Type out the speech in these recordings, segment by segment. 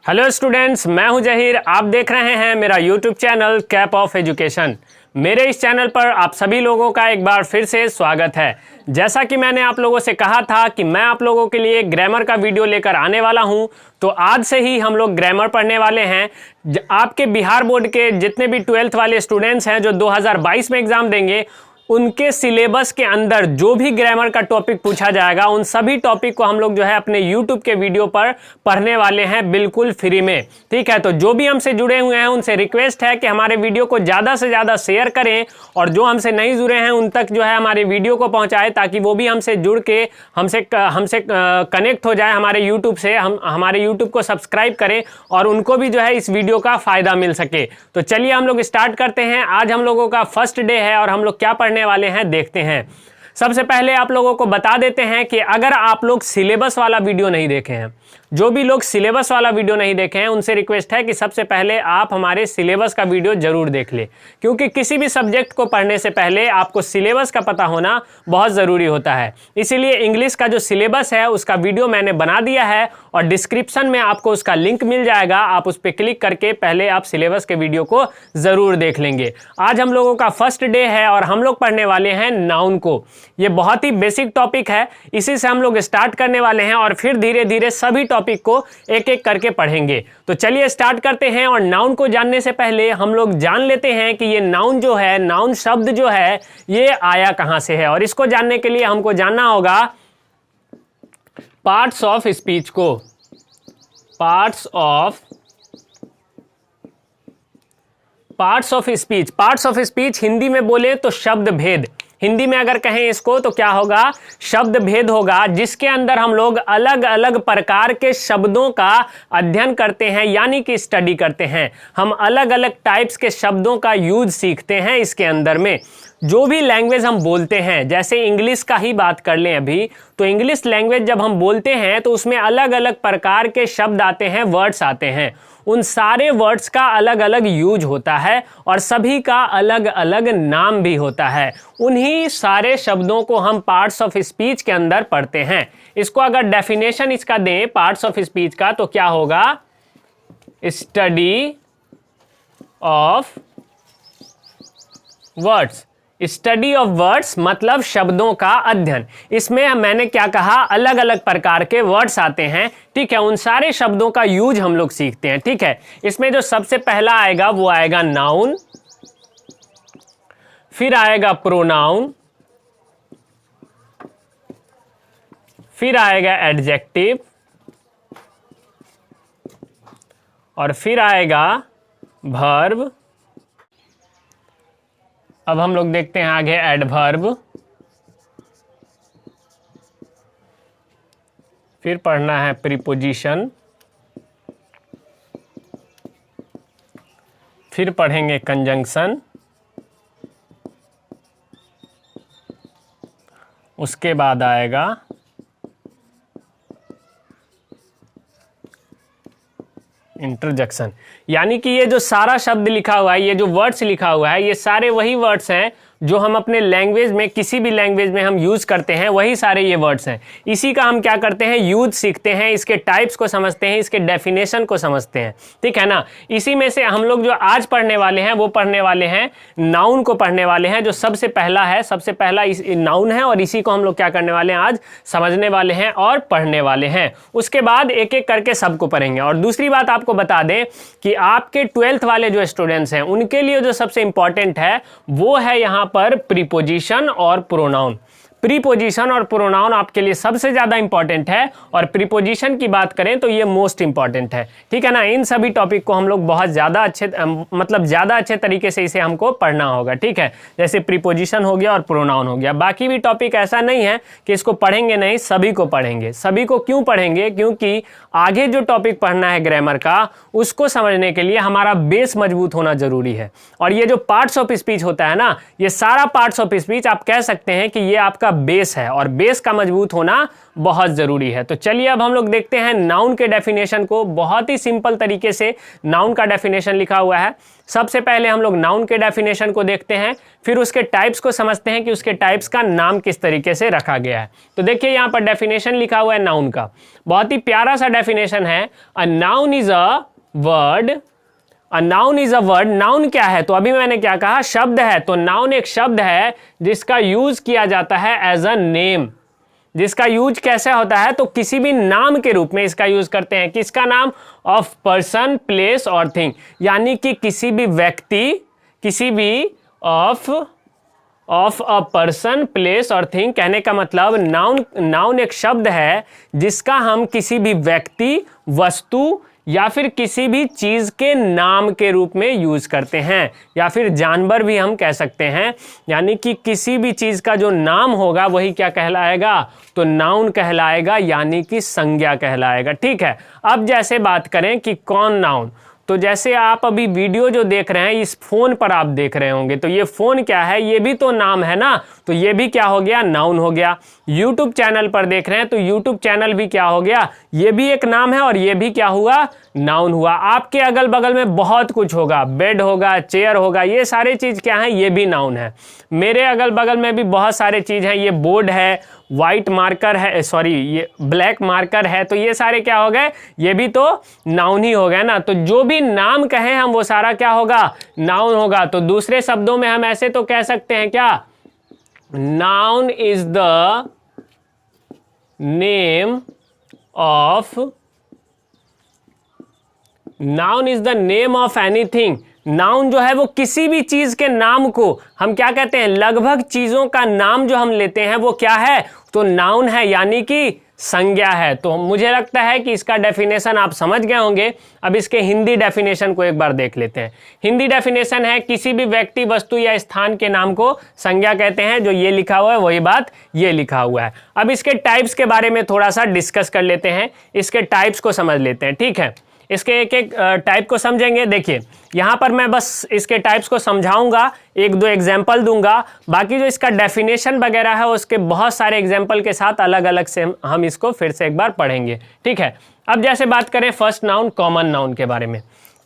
Hello students, मैं हूं जहीर। आप देख रहे हैं मेरा YouTube channel cap of education. मेरे इस चैनल पर आप सभी लोगों का एक बार फिर से स्वागत है। जैसा कि मैंने आप लोगों से कहा था कि मैं आप लोगों के लिए ग्रामर का वीडियो लेकर आने वाला हूं, तो आज से ही हम लोग ग्रामर पढ़ने वाले हैं। आपके बिहार बोर्ड के जितने भी 12th वाले स्टूडेंट्स हैं जो 2022 में एग्जाम देंगे, उनके सिलेबस के अंदर जो भी ग्रामर का टॉपिक पूछा जाएगा, उन सभी टॉपिक को हम लोग जो है अपने YouTube के वीडियो पर पढ़ने वाले हैं बिल्कुल फ्री में। ठीक है, तो जो भी हमसे जुड़े हुए हैं उनसे रिक्वेस्ट है कि हमारे वीडियो को ज़्यादा से ज़्यादा शेयर करें, और जो हमसे नहीं जुड़े हैं उन तक जो है हमारे वीडियो को पहुँचाएं, ताकि वो भी हमसे जुड़ के हमसे कनेक्ट हो जाए हमारे YouTube से। हमारे YouTube को सब्सक्राइब करें और उनको भी जो है इस वीडियो का फ़ायदा मिल सके। तो चलिए हम लोग स्टार्ट करते हैं। आज हम लोगों का फर्स्ट डे है और हम लोग क्या पढ़ने वाले हैं देखते हैं। सबसे पहले आप लोगों को बता देते हैं कि अगर आप लोग सिलेबस वाला वीडियो नहीं देखे हैं, जो भी लोग सिलेबस वाला वीडियो नहीं देखे हैं, उनसे रिक्वेस्ट है कि सबसे पहले आप हमारे सिलेबस का वीडियो जरूर देख लें, क्योंकि किसी भी सब्जेक्ट को पढ़ने से पहले आपको सिलेबस का पता होना बहुत ज़रूरी होता है। इसीलिए इंग्लिश का जो सिलेबस है उसका वीडियो मैंने बना दिया है और डिस्क्रिप्शन में आपको उसका लिंक मिल जाएगा। आप उस पर क्लिक करके पहले आप सिलेबस के वीडियो को ज़रूर देख लेंगे। आज हम लोगों का फर्स्ट डे है और हम लोग पढ़ने वाले हैं नाउन को। ये बहुत ही बेसिक टॉपिक है, इसी से हम लोग स्टार्ट करने वाले हैं और फिर धीरे धीरे सभी टॉपिक को एक एक करके पढ़ेंगे। तो चलिए स्टार्ट करते हैं। और नाउन को जानने से पहले हम लोग जान लेते हैं कि ये नाउन जो है, नाउन शब्द जो है, ये आया कहां से है। और इसको जानने के लिए हमको जानना होगा पार्ट्स ऑफ स्पीच को। Parts of speech. Parts of speech Hindi में बोले तो शब्द भेद। हिंदी में अगर कहें इसको तो क्या होगा? शब्द भेद होगा, जिसके अंदर हम लोग अलग अलग प्रकार के शब्दों का अध्ययन करते हैं, यानी कि स्टडी करते हैं। हम अलग अलग टाइप्स के शब्दों का यूज सीखते हैं इसके अंदर में। जो भी लैंग्वेज हम बोलते हैं, जैसे इंग्लिश का ही बात कर लें अभी, तो इंग्लिश लैंग्वेज जब हम बोलते हैं तो उसमें अलग अलग प्रकार के शब्द आते हैं, वर्ड्स आते हैं। उन सारे वर्ड्स का अलग अलग यूज होता है और सभी का अलग अलग नाम भी होता है। उन्हीं सारे शब्दों को हम पार्ट्स ऑफ स्पीच के अंदर पढ़ते हैं। इसको अगर डेफिनेशन इसका दें पार्ट्स ऑफ स्पीच का, तो क्या होगा? Study of words. Study of words मतलब शब्दों का अध्ययन। इसमें मैंने क्या कहा? अलग अलग प्रकार के वर्ड्स आते हैं। ठीक है, उन सारे शब्दों का यूज हम लोग सीखते हैं। ठीक है, इसमें जो सबसे पहला आएगा वो आएगा नाउन, फिर आएगा प्रोनाउन, फिर आएगा एडजेक्टिव, और फिर आएगा वर्ब। अब हम लोग देखते हैं आगे एडवर्ब, फिर पढ़ना है प्रीपोजिशन, फिर पढ़ेंगे कंजंक्शन, उसके बाद आएगा इंटरजेक्शन। यानी कि ये जो सारा शब्द लिखा हुआ है, ये जो वर्ड्स लिखा हुआ है, ये सारे वही वर्ड्स हैं जो हम अपने लैंग्वेज में, किसी भी लैंग्वेज में हम यूज़ करते हैं, वही सारे ये वर्ड्स हैं। इसी का हम क्या करते हैं? यूज सीखते हैं, इसके टाइप्स को समझते हैं, इसके डेफिनेशन को समझते हैं। ठीक है ना? इसी में से हम लोग जो आज पढ़ने वाले हैं वो पढ़ने वाले हैं नाउन को पढ़ने वाले हैं, जो सबसे पहला है। सबसे पहला नाउन है और इसी को हम लोग क्या करने वाले हैं? आज समझने वाले हैं और पढ़ने वाले हैं। उसके बाद एक एक करके सबको पढ़ेंगे। और दूसरी बात आपको बता दें कि आपके 12th वाले जो स्टूडेंट्स हैं, उनके लिए जो सबसे इंपॉर्टेंट है वो है यहाँ पर प्रीपोजिशन और प्रोनाउन। प्रीपोजिशन और प्रोनाउन आपके लिए सबसे ज़्यादा इंपॉर्टेंट है, और प्रीपोजिशन की बात करें तो ये मोस्ट इंपॉर्टेंट है। ठीक है ना? इन सभी टॉपिक को हम लोग बहुत ज़्यादा अच्छे ज़्यादा अच्छे तरीके से इसे हमको पढ़ना होगा। ठीक है, जैसे प्रीपोजिशन हो गया और प्रोनाउन हो गया। बाकी भी टॉपिक ऐसा नहीं है कि इसको पढ़ेंगे नहीं, सभी को पढ़ेंगे। सभी को क्यों पढ़ेंगे? क्योंकि आगे जो टॉपिक पढ़ना है ग्रामर का, उसको समझने के लिए हमारा बेस मजबूत होना जरूरी है। और ये जो पार्ट्स ऑफ स्पीच होता है ना, ये सारा पार्ट्स ऑफ स्पीच आप कह सकते हैं कि ये आपका आपका बेस है और बेस का मजबूत होना बहुत ज़रूरी है। तो चलिए अब हम लोग देखते हैं नाउन के डेफिनेशन को। बहुत ही सिंपल तरीके से नाउन का डेफिनेशन लिखा हुआ है। सबसे पहले हम लोग नाउन के डेफिनेशन को देखते हैं, फिर उसके टाइप्स को समझते हैं कि उसके टाइप्स का नाम किस तरीके से रखा गया है। तो देखिए यहाँ पर डेफिनेशन लिखा हुआ है नाउन का, बहुत ही प्यारा सा डेफिनेशन है। A noun is a word, a noun is a word. Noun क्या है? तो अभी मैंने क्या कहा, शब्द है। तो नाउन एक शब्द है जिसका यूज किया जाता है एज अ नेम। जिसका यूज कैसे होता है? तो किसी भी नाम के रूप में इसका यूज करते हैं। किसका नाम? ऑफ पर्सन, प्लेस और थिंग, यानी कि किसी भी व्यक्ति, किसी भी ऑफ अ पर्सन, प्लेस और थिंग। कहने का मतलब नाउन एक शब्द है जिसका हम किसी भी व्यक्ति, वस्तु या फिर किसी भी चीज के नाम के रूप में यूज करते हैं, या फिर जानवर भी हम कह सकते हैं। यानी कि किसी भी चीज का जो नाम होगा वही क्या कहलाएगा? तो नाउन कहलाएगा, यानी कि संज्ञा कहलाएगा। ठीक है, अब जैसे बात करें कि कौन नाउन, तो जैसे आप अभी वीडियो जो देख रहे हैं इस फोन पर आप देख रहे होंगे, तो ये फोन क्या है? ये भी तो नाम है ना, तो ये भी क्या हो गया? नाउन हो गया। यूट्यूब चैनल पर देख रहे हैं तो यूट्यूब चैनल भी क्या हो गया? ये भी एक नाम है और ये भी क्या हुआ? नाउन हुआ। आपके अगल बगल में बहुत कुछ होगा, बेड होगा, चेयर होगा, ये सारे चीज क्या है? ये भी नाउन है। मेरे अगल बगल में भी बहुत सारे चीज हैं, ये बोर्ड है, वाइट मार्कर है, सॉरी ये ब्लैक मार्कर है, तो ये सारे क्या हो गए? ये भी तो नाउन ही हो गए ना। तो जो भी नाम कहें हम वो सारा क्या होगा? नाउन होगा। तो दूसरे शब्दों में हम ऐसे तो कह सकते हैं क्या? Noun is the name of, noun is the name of anything. Noun जो है वो किसी भी चीज के नाम को हम क्या कहते हैं? लगभग चीजों का नाम जो हम लेते हैं वो क्या है? तो नाउन है, यानी कि संज्ञा है। तो मुझे लगता है कि इसका डेफिनेशन आप समझ गए होंगे। अब इसके हिंदी डेफिनेशन को एक बार देख लेते हैं। हिंदी डेफिनेशन है किसी भी व्यक्ति, वस्तु या स्थान के नाम को संज्ञा कहते हैं। जो ये लिखा हुआ है वही बात ये लिखा हुआ है। अब इसके टाइप्स के बारे में थोड़ा सा डिस्कस कर लेते हैं, इसके टाइप्स को समझ लेते हैं। ठीक है, इसके एक एक टाइप को समझेंगे। देखिए यहाँ पर मैं बस इसके टाइप्स को समझाऊंगा, एक दो एग्जाम्पल दूंगा, बाकी जो इसका डेफिनेशन वगैरह है उसके बहुत सारे एग्जाम्पल के साथ अलग अलग से हम इसको फिर से एक बार पढ़ेंगे। ठीक है, अब जैसे बात करें फर्स्ट नाउन, कॉमन नाउन के बारे में।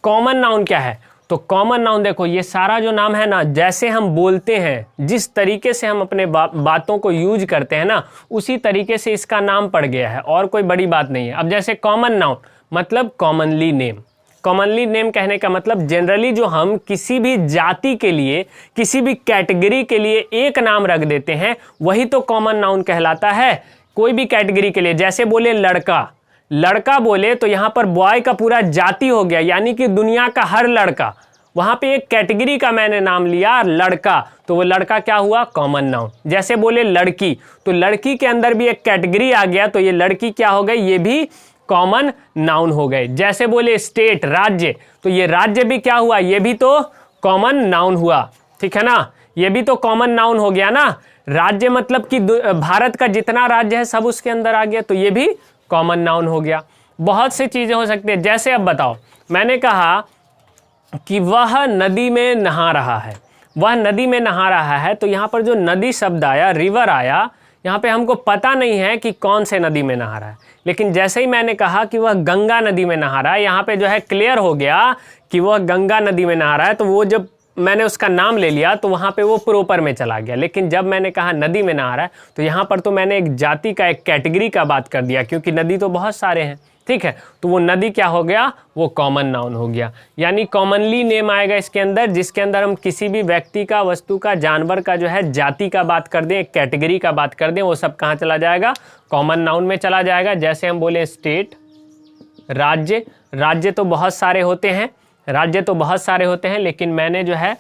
कॉमन नाउन क्या है? तो कॉमन नाउन देखो, ये सारा जो नाम है ना, जैसे हम बोलते हैं, जिस तरीके से हम अपने बातों को यूज करते हैं ना, उसी तरीके से इसका नाम पड़ गया है, और कोई बड़ी बात नहीं है। अब जैसे कॉमन नाउन मतलब कॉमनली नेम। कॉमनली नेम कहने का मतलब जनरली जो हम किसी भी जाति के लिए, किसी भी कैटेगरी के लिए एक नाम रख देते हैं वही तो कॉमन नाउन कहलाता है। कोई भी कैटेगरी के लिए, जैसे बोले लड़का, लड़का बोले तो यहाँ पर बॉय का पूरा जाति हो गया, यानी कि दुनिया का हर लड़का। वहां पे एक कैटेगरी का मैंने नाम लिया लड़का, तो वो लड़का क्या हुआ? Common noun. जैसे बोले लड़की, तो लड़की के अंदर भी एक कैटेगरी आ गया, तो ये लड़की क्या हो गई? ये भी कॉमन नाउन हो गए। जैसे बोले स्टेट, राज्य, तो ये राज्य भी क्या हुआ? ये भी तो कॉमन नाउन हुआ। ठीक है ना, ये भी तो कॉमन नाउन हो गया ना। राज्य मतलब कि भारत का जितना राज्य है सब उसके अंदर आ गया, तो ये भी कॉमन नाउन हो गया। बहुत सी चीजें हो सकती है। जैसे अब बताओ, मैंने कहा कि वह नदी में नहा रहा है, वह नदी में नहा रहा है, तो यहाँ पर जो नदी शब्द आया, रिवर आया, यहाँ पे हमको पता नहीं है कि कौन से नदी में नहा रहा है। लेकिन जैसे ही मैंने कहा कि वह गंगा नदी में नहा रहा है, यहाँ पे जो है क्लियर हो गया कि वह गंगा नदी में नहा रहा है, तो वो जब मैंने उसका नाम ले लिया तो वहाँ पे वो प्रॉपर में चला गया। लेकिन जब मैंने कहा नदी में नहा रहा है, तो यहाँ पर तो मैंने एक जाति का, एक कैटेगरी का बात कर दिया, क्योंकि नदी तो बहुत सारे हैं। ठीक है, तो वो नदी क्या हो गया? वो कॉमन नाउन हो गया। यानी कॉमनली नेम आएगा इसके अंदर, जिसके अंदर हम किसी भी व्यक्ति का, वस्तु का, जानवर का जो है जाति का बात कर दें, एक कैटेगरी का बात कर दें, वो सब कहाँ चला जाएगा? कॉमन नाउन में चला जाएगा। जैसे हम बोले स्टेट, राज्य, राज्य तो बहुत सारे होते हैं, राज्य तो बहुत सारे होते हैं, लेकिन मैंने जो है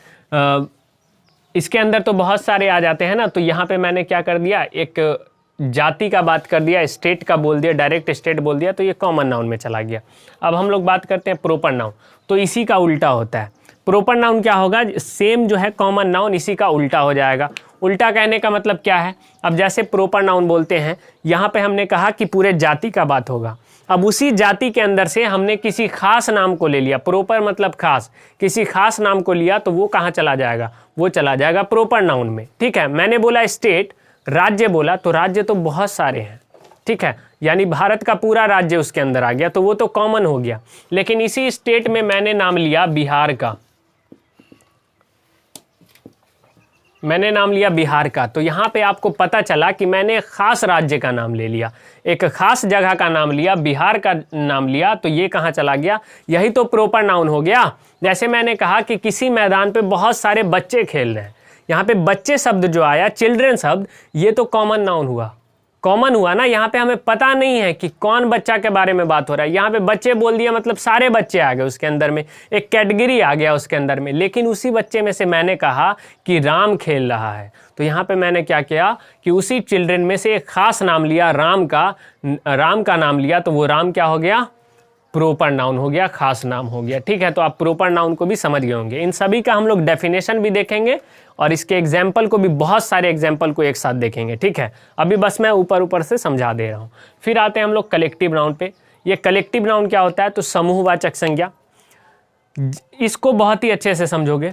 इसके अंदर तो बहुत सारे आ जाते हैं ना, तो यहाँ पे मैंने क्या कर दिया? एक जाति का बात कर दिया, स्टेट का बोल दिया, डायरेक्ट स्टेट बोल दिया, तो ये कॉमन नाउन में चला गया। अब हम लोग बात करते हैं प्रॉपर नाउन, तो इसी का उल्टा होता है। प्रॉपर नाउन क्या होगा? सेम जो है कॉमन नाउन, इसी का उल्टा हो जाएगा। उल्टा कहने का मतलब क्या है? अब जैसे प्रॉपर नाउन बोलते हैं, यहाँ पे हमने कहा कि पूरे जाति का बात होगा। अब उसी जाति के अंदर से हमने किसी खास नाम को ले लिया, प्रॉपर मतलब खास, किसी खास नाम को लिया, तो वो कहाँ चला जाएगा? वो चला जाएगा प्रॉपर नाउन में। ठीक है, मैंने बोला स्टेट, राज्य बोला तो राज्य तो बहुत सारे हैं, ठीक है, यानी भारत का पूरा राज्य उसके अंदर आ गया, तो वो तो कॉमन हो गया। लेकिन इसी स्टेट में मैंने नाम लिया बिहार का, मैंने नाम लिया बिहार का, तो यहाँ पे आपको पता चला कि मैंने एक खास राज्य का नाम ले लिया, एक खास जगह का नाम लिया, बिहार का नाम लिया, तो ये कहाँ चला गया, यही तो प्रॉपर नाउन हो गया। जैसे मैंने कहा कि किसी मैदान पे बहुत सारे बच्चे खेल रहे हैं, यहाँ पे बच्चे शब्द जो आया, चिल्ड्रन शब्द, ये तो कॉमन नाउन हुआ, कॉमन हुआ ना। यहाँ पे हमें पता नहीं है कि कौन बच्चा के बारे में बात हो रहा है, यहाँ पे बच्चे बोल दिया मतलब सारे बच्चे आ गए उसके अंदर में, एक कैटेगरी आ गया उसके अंदर में। लेकिन उसी बच्चे में से मैंने कहा कि राम खेल रहा है, तो यहाँ पे मैंने क्या किया कि उसी चिल्ड्रन में से एक खास नाम लिया, राम का नाम लिया, तो वो राम क्या हो गया, प्रॉपर नाउन हो गया, खास नाम हो गया, ठीक है। तो आप प्रॉपर नाउन को भी समझ गए होंगे। इन सभी का हम लोग डेफिनेशन भी देखेंगे और इसके एग्जाम्पल को भी, बहुत सारे एग्जाम्पल को एक साथ देखेंगे, ठीक है। अभी बस मैं ऊपर से समझा दे रहा हूँ। फिर आते हैं हम लोग कलेक्टिव नाउन पे। ये कलेक्टिव नाउन क्या होता है, तो समूहवाचक संज्ञा। इसको बहुत ही अच्छे से समझोगे।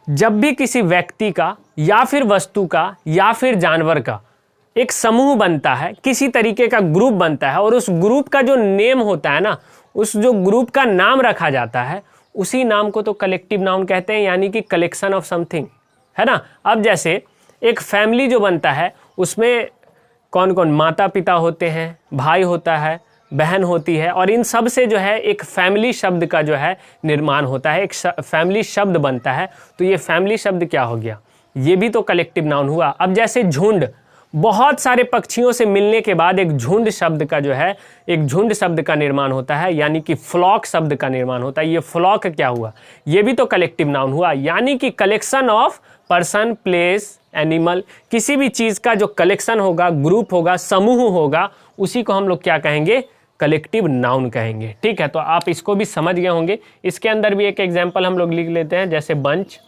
जब भी किसी व्यक्ति का या फिर वस्तु का या फिर जानवर का एक समूह बनता है, किसी तरीके का ग्रुप बनता है, और उस ग्रुप का जो नेम होता है ना, उस जो ग्रुप का नाम रखा जाता है, उसी नाम को तो कलेक्टिव नाउन कहते हैं, यानी कि कलेक्शन ऑफ समथिंग, है ना। अब जैसे एक फैमिली जो बनता है, उसमें कौन कौन, माता पिता होते हैं, भाई होता है, बहन होती है, और इन सब से जो है एक फैमिली शब्द का जो है निर्माण होता है, एक फैमिली शब्द बनता है। तो ये फैमिली शब्द क्या हो गया, ये भी तो कलेक्टिव नाउन हुआ। अब जैसे झुंड, बहुत सारे पक्षियों से मिलने के बाद एक झुंड शब्द का जो है, एक झुंड शब्द का निर्माण होता है, यानी कि फ्लॉक शब्द का निर्माण होता है। ये फ्लॉक क्या हुआ, ये भी तो कलेक्टिव नाउन हुआ, यानी कि collection of person, place, animal, किसी भी चीज़ का जो कलेक्शन होगा, ग्रुप होगा, समूह होगा, उसी को हम लोग क्या कहेंगे, कलेक्टिव नाउन कहेंगे, ठीक है। तो आप इसको भी समझ गए होंगे। इसके अंदर भी एक एग्जाम्पल हम लोग लिख लेते हैं, जैसे बंच,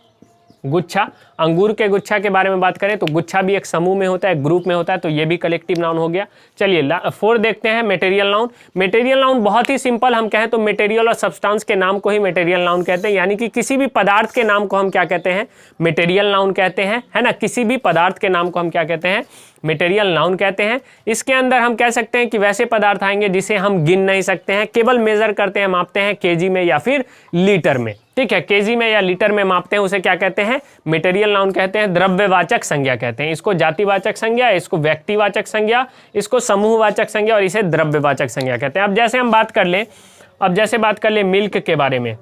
गुच्छा, अंगूर के गुच्छा के बारे में बात करें तो गुच्छा भी एक समूह में होता है, ग्रुप में होता है, तो ये भी कलेक्टिव नाउन हो गया। चलिए 4 देखते हैं, मटेरियल नाउन। मटेरियल नाउन बहुत ही सिंपल, हम कहें तो मटेरियल और सब्सटेंस के नाम को ही मटेरियल नाउन कहते हैं, यानी कि किसी भी पदार्थ के नाम को हम क्या कहते हैं, मटेरियल नाउन कहते हैं, है ना। किसी भी पदार्थ के नाम को हम क्या कहते हैं, मटेरियल नाउन कहते हैं। इसके अंदर हम कह सकते हैं कि वैसे पदार्थ आएंगे जिसे हम गिन नहीं सकते हैं, केवल मेजर करते हैं, मापते हैं केजी में या फिर लीटर में, ठीक है। केजी में या लीटर में मापते हैं, उसे क्या कहते हैं, मटेरियल नाउन कहते हैं। द्रव्यवाचक संज्ञा कहते हैं, इसको जातिवाचक संज्ञा, इसको व्यक्तिवाचक संज्ञा, इसको समूहवाचक संज्ञा, और इसे द्रव्यवाचक संज्ञा कहते हैं। अब जैसे हम बात कर लें मिल्क के बारे में।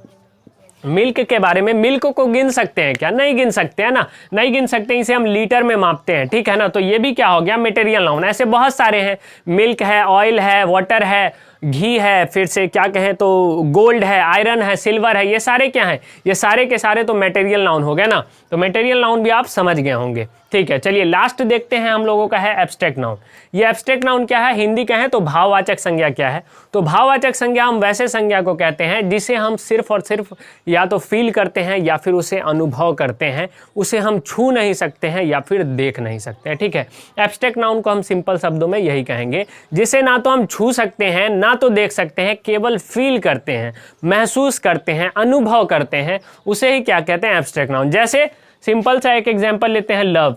मिल्क के बारे में, मिल्क को गिन सकते हैं क्या, नहीं गिन सकते हैं ना, नहीं गिन सकते, इसे हम लीटर में मापते हैं, ठीक है ना। तो ये भी क्या हो गया, मटेरियल नाउन। ऐसे बहुत सारे हैं, मिल्क है, ऑयल है, वाटर है, घी है, फिर से क्या कहें तो गोल्ड है, आयरन है, सिल्वर है, ये सारे क्या हैं, ये सारे के सारे तो मटेरियल नाउन हो गए ना। तो मटेरियल नाउन भी आप समझ गए होंगे, ठीक है। चलिए लास्ट देखते हैं हम लोगों का है एब्स्ट्रैक्ट नाउन। ये एब्स्ट्रैक्ट नाउन क्या है, हिंदी कहें तो भाववाचक संज्ञा क्या है। तो भाववाचक संज्ञा हम वैसे संज्ञा को कहते हैं जिसे हम सिर्फ और सिर्फ या तो फील करते हैं या फिर उसे अनुभव करते हैं, उसे हम छू नहीं सकते हैं या फिर देख नहीं सकते हैं, ठीक है। एब्स्ट्रैक्ट नाउन को हम सिंपल शब्दों में यही कहेंगे, जिसे ना तो हम छू सकते हैं ना तो देख सकते हैं, केवल फील करते हैं, महसूस करते हैं, अनुभव करते हैं, उसे ही क्या कहते हैं, एब्स्ट्रैक्ट नाउन। जैसे सिंपल सा एक एग्जांपल लेते हैं, लव,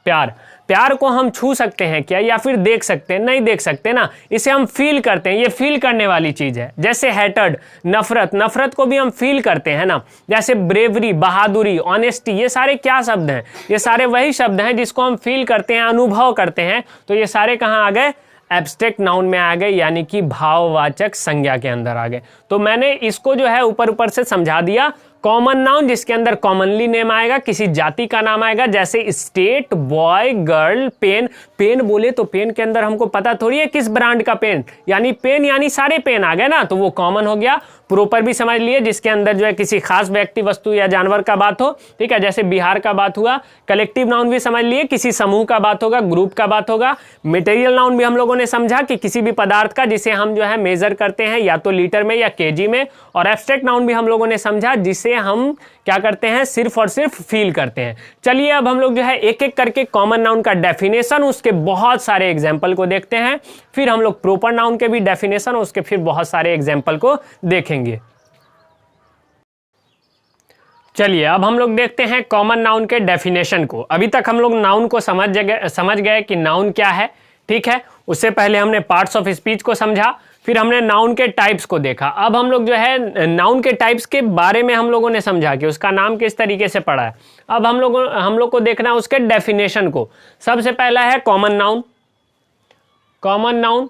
प्यार। प्यार को हम छू सकते हैं क्या या फिर देख सकते हैं, नहीं देख सकते ना, इसे हम फील करते हैं, ये फील करने वाली चीज है। जैसे हेटर्ड, नफरत, नफरत को भी हम फील करते हैं ना। जैसे ब्रेवरी, बहादुरी, ऑनेस्टी, ये सारे क्या शब्द हैं, ये सारे वही शब्द हैं जिसको हम फील करते हैं, अनुभव करते हैं। तो ये सारे कहाँ आ गए, एब्स्ट्रैक्ट नाउन में आ गए, यानी कि भाववाचक संज्ञा के अंदर आ गए। तो मैंने इसको जो है ऊपर से समझा दिया। कॉमन नाउन जिसके अंदर कॉमनली नेम आएगा, किसी जाति का नाम आएगा, जैसे state, boy, girl, pen. Pen बोले तो पेन के अंदर हमको पता थोड़ी है किस ब्रांड का पेन, यानी पेन यानी सारे पेन आ गए ना, तो वो कॉमन हो गया। प्रॉपर भी समझ लिए, जिसके अंदर जो है किसी खास व्यक्ति, वस्तु या जानवर का बात हो, ठीक है, जैसे बिहार का बात हुआ। कलेक्टिव नाउन भी समझ लिए, किसी समूह का बात होगा, ग्रुप का बात होगा। मटेरियल नाउन भी हम लोगों ने समझा कि किसी भी पदार्थ का जिसे हम जो है मेजर करते हैं या तो लीटर में या केजी में। और एब्स्ट्रैक्ट नाउन भी हम लोगों ने समझा जिसे हम क्या करते हैं, सिर्फ और सिर्फ फील करते हैं। चलिए अब हम लोग जो है एक एक करके कॉमन नाउन का डेफिनेशन, उसके बहुत सारे एग्जाम्पल को देखते हैं, फिर हम लोग प्रॉपर नाउन के भी डेफिनेशन, उसके फिर बहुत सारे एग्जाम्पल को देखेंगे। चलिए अब हम लोग देखते हैं कॉमन नाउन के डेफिनेशन को। अभी तक हम लोग नाउन को समझ गए कि नाउन क्या है, ठीक है। उससे पहले हमने पार्ट्स ऑफ स्पीच को समझा, फिर हमने नाउन के टाइप्स को देखा। अब हम लोग जो है नाउन के टाइप्स के बारे में हम लोगों ने समझा कि उसका नाम किस तरीके से पड़ा है। अब हम लोग को देखना है उसके डेफिनेशन को। सबसे पहला है कॉमन नाउन। कॉमन नाउन,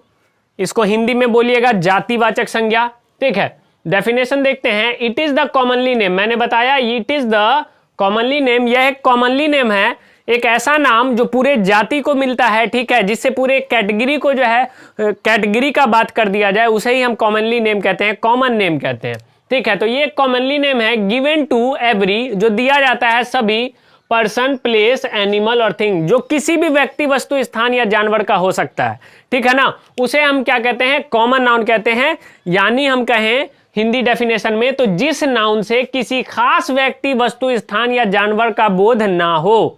इसको हिंदी में बोलिएगा जातिवाचक संज्ञा, ठीक है। डेफिनेशन देखते हैं। It is the commonly name, मैंने बताया it is the commonly name, यह एक कॉमनली नेम है, एक ऐसा नाम जो पूरे जाति को मिलता है, ठीक है, जिससे पूरे कैटेगरी को जो है कैटेगरी का बात कर दिया जाए, उसे ही हम कॉमनली नेम कहते हैं, कॉमन नेम कहते हैं, ठीक है। तो ये कॉमनली नेम है गिवन टू एवरी, जो दिया जाता है सभी पर्सन, प्लेस, एनिमल और थिंग, जो किसी भी व्यक्ति, वस्तु, स्थान या जानवर का हो सकता है, ठीक है ना, उसे हम क्या कहते हैं, कॉमन नाउन कहते हैं। यानी हम कहें हिंदी डेफिनेशन में तो जिस नाउन से किसी खास व्यक्ति, वस्तु, स्थान या जानवर का बोध ना हो,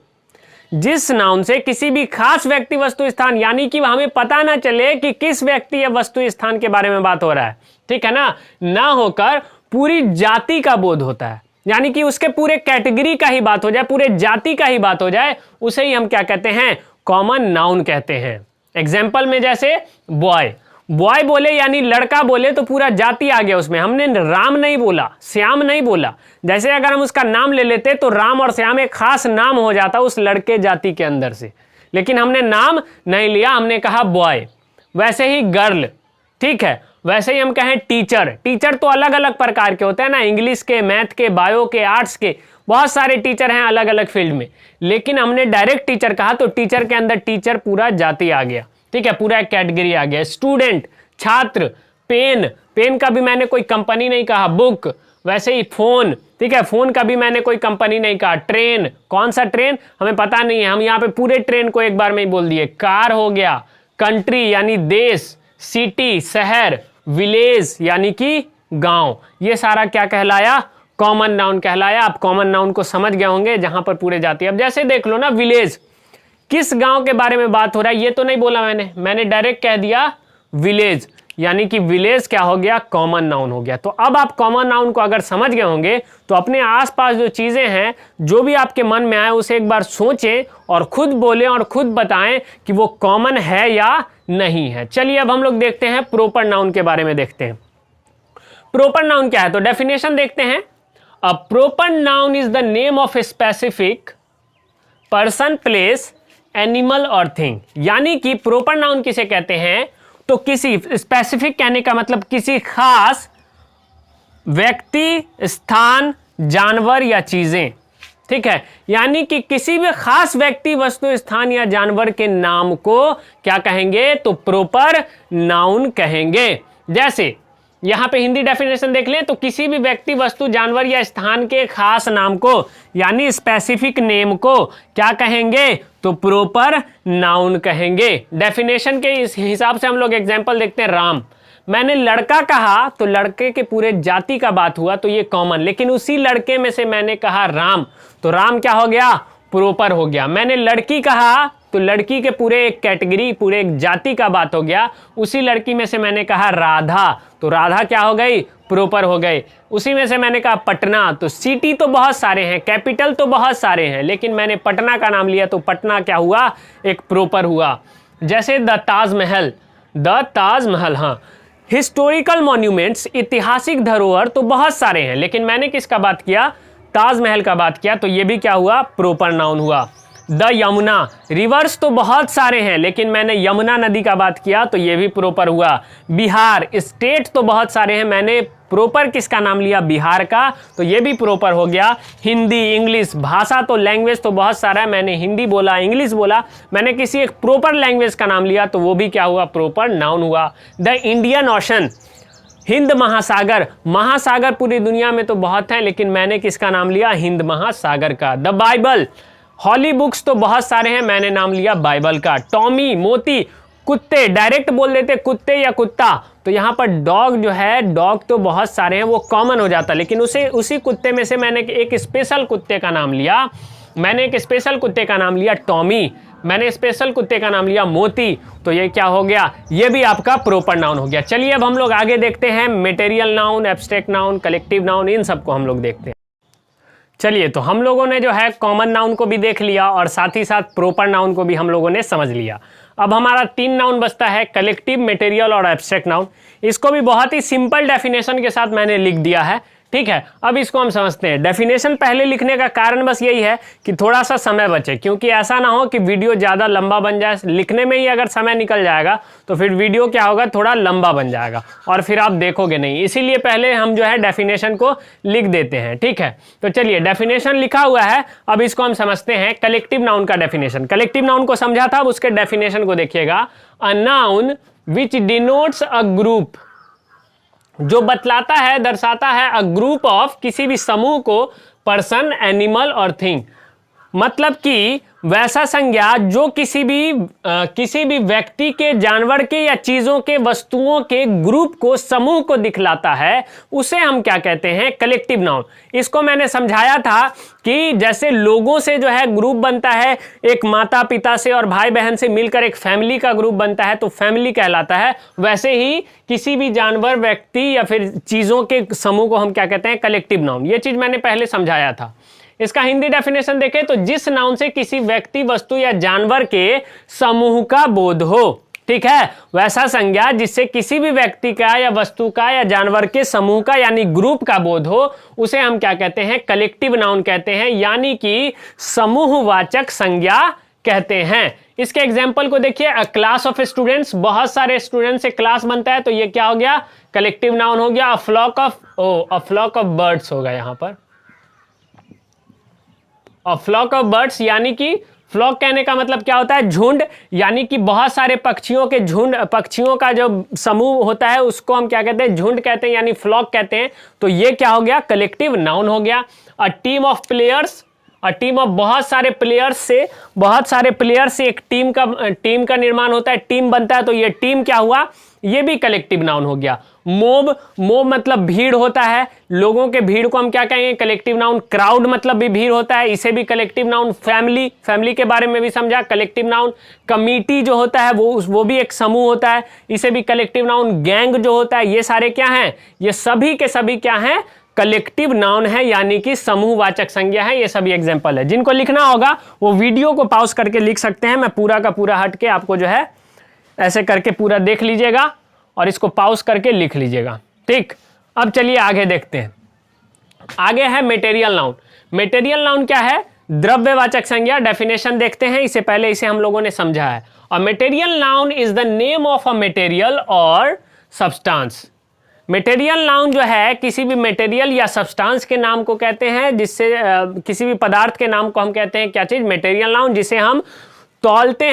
जिस नाउन से किसी भी खास व्यक्ति, वस्तु, स्थान, यानी कि हमें पता ना चले कि किस व्यक्ति या वस्तु, स्थान के बारे में बात हो रहा है, ठीक है ना होकर पूरी जाति का बोध होता है, यानी कि उसके पूरे कैटेगरी का ही बात हो जाए, पूरे जाति का ही बात हो जाए, उसे ही हम क्या कहते हैं, कॉमन नाउन कहते हैं। एग्जाम्पल में जैसे बॉय, बॉय बोले यानी लड़का बोले तो पूरा जाति आ गया उसमें, हमने राम नहीं बोला, श्याम नहीं बोला। जैसे अगर हम उसका नाम ले लेते तो राम और श्याम एक खास नाम हो जाता उस लड़के जाति के अंदर से, लेकिन हमने नाम नहीं लिया, हमने कहा बॉय। वैसे ही गर्ल, ठीक है। वैसे ही हम कहें टीचर, टीचर तो अलग अलग प्रकार के होते हैं ना, इंग्लिश के, मैथ के, बायो के, आर्ट्स के, बहुत सारे टीचर हैं अलग अलग फील्ड में, लेकिन हमने डायरेक्ट टीचर कहा तो टीचर के अंदर टीचर पूरा जाति आ गया, ठीक है, पूरा एक कैटेगरी आ गया। स्टूडेंट, छात्र, पेन, पेन का भी मैंने कोई कंपनी नहीं कहा, बुक। वैसे ही फोन, ठीक है, फोन का भी मैंने कोई कंपनी नहीं कहा। ट्रेन, कौन सा ट्रेन हमें पता नहीं है, हम यहाँ पे पूरे ट्रेन को एक बार में ही बोल दिए। कार हो गया। कंट्री यानी देश, सिटी शहर, विलेज यानी कि गांव, ये सारा क्या कहलाया, कॉमन नाउन कहलाया। आप कॉमन नाउन को समझ गए होंगे जहां पर पूरे जाति। अब जैसे देख लो ना, विलेज, किस गांव के बारे में बात हो रहा है ये तो नहीं बोला मैंने डायरेक्ट कह दिया विलेज, यानी कि विलेज क्या हो गया, कॉमन नाउन हो गया। तो अब आप कॉमन नाउन को अगर समझ गए होंगे तो अपने आसपास जो चीजें हैं, जो भी आपके मन में आए उसे एक बार सोचें और खुद बोलें और खुद बताएं कि वो कॉमन है या नहीं है। चलिए अब हम लोग देखते हैं प्रॉपर नाउन के बारे में देखते हैं। प्रॉपर नाउन क्या है, तो डेफिनेशन देखते हैं। A proper noun is the name of a specific person, place, animal और थिंग। यानी कि प्रॉपर नाउन किसे कहते हैं, तो किसी स्पेसिफिक कहने का मतलब किसी खास व्यक्ति, स्थान, जानवर या चीजें, ठीक है। यानी कि किसी भी खास व्यक्ति, वस्तु, स्थान या जानवर के नाम को क्या कहेंगे, तो प्रॉपर नाउन कहेंगे। जैसे यहां पे हिंदी डेफिनेशन देख लें तो किसी भी व्यक्ति, वस्तु, जानवर या स्थान के खास नाम को यानी स्पेसिफिक नेम को क्या कहेंगे, तो प्रॉपर नाउन कहेंगे। डेफिनेशन के इस हिसाब से हम लोग एग्जांपल देखते हैं। राम, मैंने लड़का कहा तो लड़के के पूरे जाति का बात हुआ तो ये कॉमन, लेकिन उसी लड़के में से मैंने कहा राम तो राम क्या हो गया, प्रॉपर हो गया। मैंने लड़की कहा तो लड़की के पूरे एक कैटेगरी, पूरे एक जाति का बात हो गया। उसी लड़की में से मैंने कहा राधा तो राधा क्या हो गई, प्रॉपर हो गई। उसी में से मैंने कहा पटना, तो सिटी तो बहुत सारे हैं, कैपिटल तो बहुत सारे हैं, लेकिन मैंने पटना का नाम लिया तो पटना क्या हुआ, एक प्रॉपर हुआ। जैसे द ताजमहल, द ताजमहल, हाँ। हिस्टोरिकल मॉन्यूमेंट्स, ऐतिहासिक धरोहर तो बहुत सारे हैं, लेकिन मैंने किसका बात किया, ताजमहल का बात किया, तो ये भी क्या हुआ, प्रॉपर नाउन हुआ। द यमुना, रिवर्स तो बहुत सारे हैं, लेकिन मैंने यमुना नदी का बात किया तो ये भी प्रॉपर हुआ। बिहार, स्टेट तो बहुत सारे हैं, मैंने प्रॉपर किसका नाम लिया, बिहार का, तो ये भी प्रॉपर हो गया। हिंदी, इंग्लिश, भाषा तो लैंग्वेज तो बहुत सारा है, मैंने हिंदी बोला, इंग्लिश बोला, मैंने किसी एक प्रॉपर लैंग्वेज का नाम लिया तो वो भी क्या हुआ, प्रॉपर नाउन हुआ। द इंडियन ओशन, हिंद महासागर, महासागर पूरी दुनिया में तो बहुत हैं, लेकिन मैंने किसका नाम लिया, हिंद महासागर का। द बाइबल, हॉली बुक्स तो बहुत सारे हैं, मैंने नाम लिया बाइबल का। टॉमी, मोती, कुत्ते, डायरेक्ट बोल देते कुत्ते या कुत्ता, तो यहाँ पर डॉग जो है, डॉग तो बहुत सारे हैं, वो कॉमन हो जाता, लेकिन उसी कुत्ते में से मैंने एक स्पेशल कुत्ते का नाम लिया, मैंने एक स्पेशल कुत्ते का नाम लिया टॉमी, मैंने स्पेशल कुत्ते का नाम लिया मोती, तो ये क्या हो गया, ये भी आपका प्रॉपर नाउन हो गया। चलिए अब हम लोग आगे देखते हैं material noun, abstract noun, collective noun, इन सबको हम लोग देखते हैं। चलिए, तो हम लोगों ने जो है कॉमन नाउन को भी देख लिया और साथ ही साथ प्रॉपर नाउन को भी हम लोगों ने समझ लिया। अब हमारा 3 नाउन बचता है, कलेक्टिव, मटेरियल और एब्स्ट्रैक्ट नाउन। इसको भी बहुत ही सिंपल डेफिनेशन के साथ मैंने लिख दिया है, ठीक है। अब इसको हम समझते हैं। डेफिनेशन पहले लिखने का कारण बस यही है कि थोड़ा सा समय बचे, क्योंकि ऐसा ना हो कि वीडियो ज़्यादा लंबा बन जाए। लिखने में ही अगर समय निकल जाएगा तो फिर वीडियो क्या होगा, थोड़ा लंबा बन जाएगा और फिर आप देखोगे नहीं। इसीलिए पहले हम जो है डेफिनेशन को लिख देते हैं, ठीक है। तो चलिए, डेफिनेशन लिखा हुआ है, अब इसको हम समझते हैं। कलेक्टिव नाउन का डेफिनेशन, कलेक्टिव नाउन को समझा था, अब उसके डेफिनेशन को देखिएगा। A noun which denotes a group, जो बतलाता है, दर्शाता है, अ ग्रुप ऑफ, किसी भी समूह को, पर्सन, एनिमल और थिंग। मतलब कि वैसा संज्ञा जो किसी भी व्यक्ति के, जानवर के या चीजों के, वस्तुओं के ग्रुप को, समूह को दिखलाता है, उसे हम क्या कहते हैं, कलेक्टिव नाउन। इसको मैंने समझाया था कि जैसे लोगों से जो है ग्रुप बनता है, एक माता पिता से और भाई बहन से मिलकर एक फैमिली का ग्रुप बनता है तो फैमिली कहलाता है, वैसे ही किसी भी जानवर, व्यक्ति या फिर चीजों के समूह को हम क्या कहते हैं, कलेक्टिव नाउन। ये चीज मैंने पहले समझाया था। इसका हिंदी डेफिनेशन देखें तो जिस नाउन से किसी व्यक्ति, वस्तु या जानवर के समूह का बोध हो, ठीक है, वैसा संज्ञा जिससे किसी भी व्यक्ति का या वस्तु का या जानवर के समूह का यानी ग्रुप का बोध हो, उसे हम क्या कहते हैं, कलेक्टिव नाउन कहते हैं, यानी कि समूहवाचक संज्ञा कहते हैं। इसके एग्जाम्पल को देखिए। अ क्लास ऑफ स्टूडेंट्स, बहुत सारे स्टूडेंट से क्लास बनता है तो ये क्या हो गया, कलेक्टिव नाउन हो गया। अ फ्लॉक ऑफ बर्ड्स होगा यहाँ पर। और फ्लॉक ऑफ बर्ड्स यानी कि फ्लॉक कहने का मतलब क्या होता है, झुंड, यानी कि बहुत सारे पक्षियों के झुंड, पक्षियों का जो समूह होता है उसको हम क्या कहते हैं, झुंड कहते हैं, यानी फ्लॉक कहते हैं। तो ये क्या हो गया, कलेक्टिव नाउन हो गया। A team of players, a team of, बहुत सारे प्लेयर्स से एक टीम का निर्माण होता है, टीम बनता है, तो ये टीम क्या हुआ, ये भी कलेक्टिव नाउन हो गया। मोब मतलब भीड़ होता है, लोगों के भीड़ को हम क्या कहेंगे, कलेक्टिव नाउन। क्राउड मतलब भी भीड़ होता है, इसे भी कलेक्टिव नाउन। फैमिली के बारे में भी समझा, कलेक्टिव नाउन। कमिटी जो होता है वो भी एक समूह होता है, इसे भी कलेक्टिव नाउन। गैंग जो होता है, ये सारे क्या हैं, ये सभी के सभी क्या हैं, कलेक्टिव नाउन है, यानी कि समूहवाचक संज्ञा है। ये सभी एग्जांपल है। जिनको लिखना होगा वो वीडियो को पॉज करके लिख सकते हैं। मैं पूरा का पूरा हट के आपको जो है ऐसे करके पूरा देख लीजिएगा और इसको पॉज करके लिख लीजिएगा, ठीक। अब चलिए आगे देखते हैं। आगे है मटेरियल नाउन। मटेरियल नाउन क्या है, द्रव्यवाचक संज्ञा। डेफिनेशन देखते हैं, इससे पहले इसे हम लोगों ने समझा है। और material noun is the name of a material और सब्सटेंस। मटेरियल नाउन जो है किसी भी मटेरियल या सब्सटेंस के नाम को कहते हैं, जिससे किसी भी पदार्थ के नाम को हम कहते हैं क्या चीज, मटेरियल नाउन, जिसे हम तौलते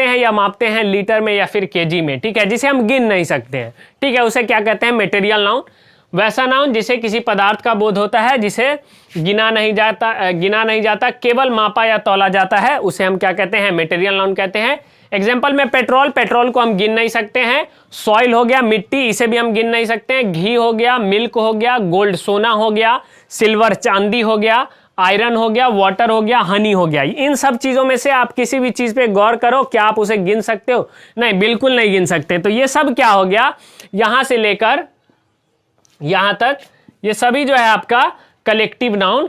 हैं या मापते हैं लीटर में या फिर केजी में, ठीक है, जिसे हम गिन नहीं सकते हैं, ठीक है, उसे क्या कहते हैं, मटेरियल नाउन। वैसा नाउन जिसे किसी पदार्थ का बोध होता है, जिसे गिना नहीं जाता, केवल मापा या तौला जाता है, उसे हम क्या कहते हैं, मटेरियल नाउन कहते हैं। एग्जाम्पल में पेट्रोल को हम गिन नहीं सकते हैं। सॉइल हो गया, मिट्टी, इसे भी हम गिन नहीं सकते हैं। घी हो गया, मिल्क हो गया, गोल्ड सोना हो गया, सिल्वर चांदी हो गया, आयरन हो गया, वाटर हो गया, हनी हो गया। इन सब चीजों में से आप किसी भी चीज पे गौर करो, क्या आप उसे गिन सकते हो, नहीं, बिल्कुल नहीं गिन सकते। तो ये सब क्या हो गया, यहां से लेकर यहां तक ये सभी जो है आपका कलेक्टिव नाउन,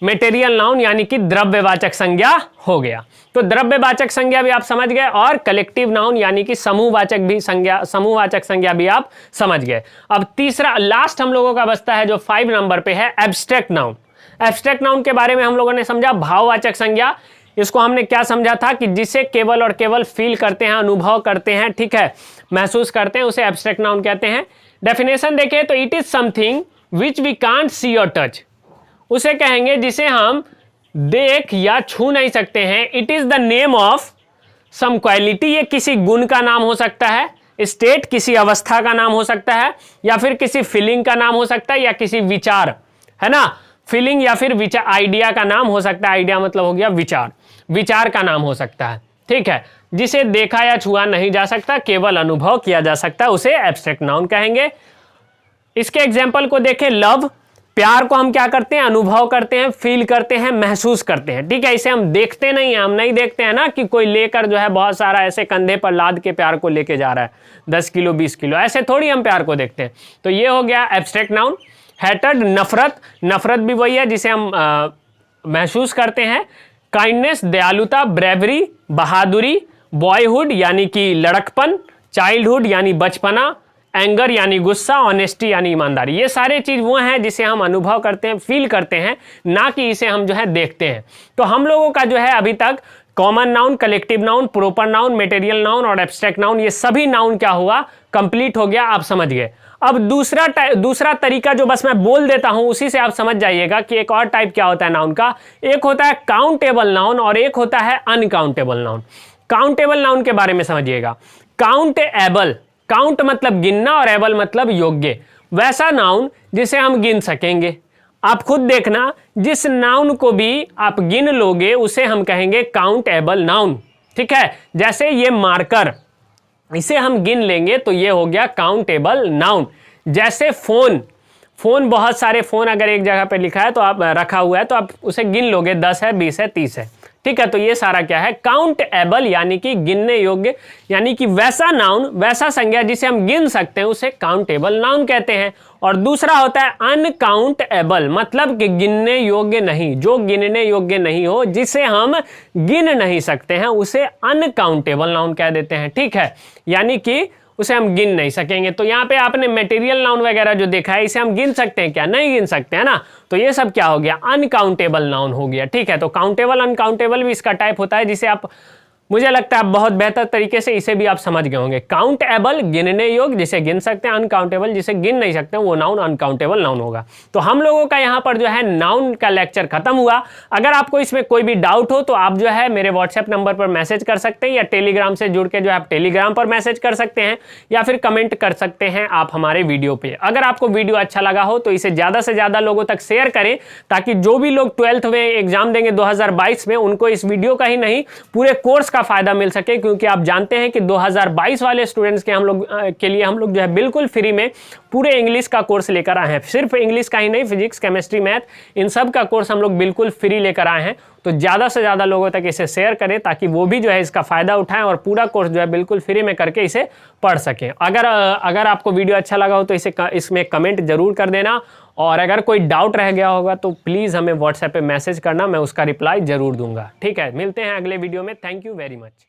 मटेरियल नाउन, यानी कि द्रव्यवाचक संज्ञा हो गया। तो द्रव्यवाचक संज्ञा भी आप समझ गए और कलेक्टिव नाउन यानी कि समूहवाचक संज्ञा भी आप समझ गए। अब तीसरा लास्ट हम लोगों का बचता है जो 5 नंबर पे है, एब्स्ट्रैक्ट नाउन। एब्स्ट्रैक्ट नाउन के बारे में हम लोगों ने समझा, भाववाचक संज्ञा। इसको हमने क्या समझा था कि जिसे केवल और केवल फील करते हैं, अनुभव करते हैं, ठीक है, महसूस करते हैं, उसे एब्स्ट्रैक्ट नाउन कहते हैं। डेफिनेशन देखें तो it is something which we can't see और टच। उसे कहेंगे जिसे हम देख या छू नहीं सकते हैं। It is the name of some quality, ये किसी गुण का नाम हो सकता है। स्टेट किसी अवस्था का नाम हो सकता है, या फिर किसी फीलिंग का नाम हो सकता है, या किसी विचार, है ना, फीलिंग या फिर विचार, आइडिया का नाम हो सकता है। आइडिया मतलब हो गया विचार का नाम हो सकता है, ठीक है, जिसे देखा या छुआ नहीं जा सकता, केवल अनुभव किया जा सकता है, उसे एब्स्ट्रैक्ट नाउन कहेंगे। इसके एग्जाम्पल को देखें, लव, प्यार को हम क्या करते हैं, अनुभव करते हैं, फील करते हैं, महसूस करते हैं, ठीक है, इसे हम देखते नहीं हैं। हम नहीं देखते हैं ना कि कोई लेकर जो है बहुत सारा ऐसे कंधे पर लाद के प्यार को लेके जा रहा है 10 किलो 20 किलो, ऐसे थोड़ी हम प्यार को देखते हैं। तो ये हो गया एब्स्ट्रैक्ट नाउन। हेटर्ड नफरत, नफरत भी वही है जिसे हम महसूस करते हैं। काइंडनेस दयालुता, ब्रेवरी बहादुरी, बॉयहुड यानी कि लड़कपन, चाइल्डहुड यानी बचपना, एंगर यानी गुस्सा, ऑनेस्टी यानी ईमानदारी। ये सारे चीज़ वो हैं जिसे हम अनुभव करते हैं, फील करते हैं, ना कि इसे हम जो है देखते हैं। तो हम लोगों का जो है अभी तक common noun, collective noun, proper noun, material noun और एब्स्ट्रैक्ट नाउन, ये सभी नाउन क्या हुआ, कंप्लीट हो गया, आप समझ गए। अब दूसरा तरीका जो बस मैं बोल देता हूं उसी से आप समझ जाइएगा कि एक और टाइप क्या होता है नाउन का। एक होता है काउंटेबल नाउन और एक होता है अनकाउंटेबल नाउन। काउंटेबल नाउन के बारे में समझिएगा। काउंटेबल, काउंट मतलब गिनना और एबल मतलब योग्य, वैसा नाउन जिसे हम गिन सकेंगे। आप खुद देखना, जिस नाउन को भी आप गिन लोगे उसे हम कहेंगे काउंटेबल नाउन, ठीक है। जैसे ये मार्कर, इसे हम गिन लेंगे तो ये हो गया काउंटेबल नाउन। जैसे फोन, फोन बहुत सारे फोन अगर एक जगह पे लिखा है तो आप रखा हुआ है तो आप उसे गिन लोगे, 10 है, 20 है, 30 है, ठीक है। तो ये सारा क्या है, काउंटेबल यानी कि गिनने योग्य, यानी कि वैसा नाउन, वैसा संज्ञा जिसे हम गिन सकते हैं उसे काउंटेबल नाउन कहते हैं। और दूसरा होता है अनकाउंटेबल, मतलब कि गिनने योग्य नहीं, जो गिनने योग्य नहीं हो, जिसे हम गिन नहीं सकते हैं उसे अनकाउंटेबल नाउन कह देते हैं, ठीक है। यानी कि उसे हम गिन नहीं सकेंगे। तो यहाँ पे आपने मटेरियल नाउन वगैरह जो देखा है, इसे हम गिन सकते हैं क्या, नहीं गिन सकते हैं ना। तो ये सब क्या हो गया, अनकाउंटेबल नाउन हो गया, ठीक है। तो काउंटेबल अनकाउंटेबल भी इसका टाइप होता है, जिसे आप, मुझे लगता है बहुत बेहतर तरीके से इसे भी आप समझ गए होंगे। काउंटेबल गिनने योग्य, जिसे गिन सकते हैं, अनकाउंटेबल जिसे गिन नहीं सकते, वो नाउन अनकाउंटेबल नाउन होगा। तो हम लोगों का यहाँ पर जो है नाउन का लेक्चर खत्म हुआ। अगर आपको इसमें कोई भी डाउट हो तो आप जो है मेरे व्हाट्सएप नंबर पर मैसेज कर सकते हैं, या टेलीग्राम से जुड़ के जो है आप टेलीग्राम पर मैसेज कर सकते हैं, या फिर कमेंट कर सकते हैं आप हमारे वीडियो पे। अगर आपको वीडियो अच्छा लगा हो तो इसे ज़्यादा से ज़्यादा लोगों तक शेयर करें, ताकि जो भी लोग 12th में एग्जाम देंगे 2022 में, उनको इस वीडियो का ही नहीं पूरे कोर्स का फायदा मिल सके। क्योंकि आप जानते हैं कि 2022 वाले स्टूडेंट्स के के लिए हम लोग जो है बिल्कुल फ्री में पूरे इंग्लिश का कोर्स लेकर आए हैं। सिर्फ इंग्लिश का ही नहीं, फिजिक्स, केमिस्ट्री, मैथ, इन सब का कोर्स हम लोग बिल्कुल फ्री लेकर आए हैं। तो ज़्यादा से ज़्यादा लोगों तक इसे शेयर करें, ताकि वो भी जो है इसका फ़ायदा उठाएं और पूरा कोर्स जो है बिल्कुल फ्री में करके इसे पढ़ सकें। अगर आपको वीडियो अच्छा लगा हो तो इसमें कमेंट जरूर कर देना, और अगर कोई डाउट रह गया होगा तो प्लीज़ हमें व्हाट्सएप पे मैसेज करना, मैं उसका रिप्लाई जरूर दूंगा, ठीक है। मिलते हैं अगले वीडियो में। Thank you very much.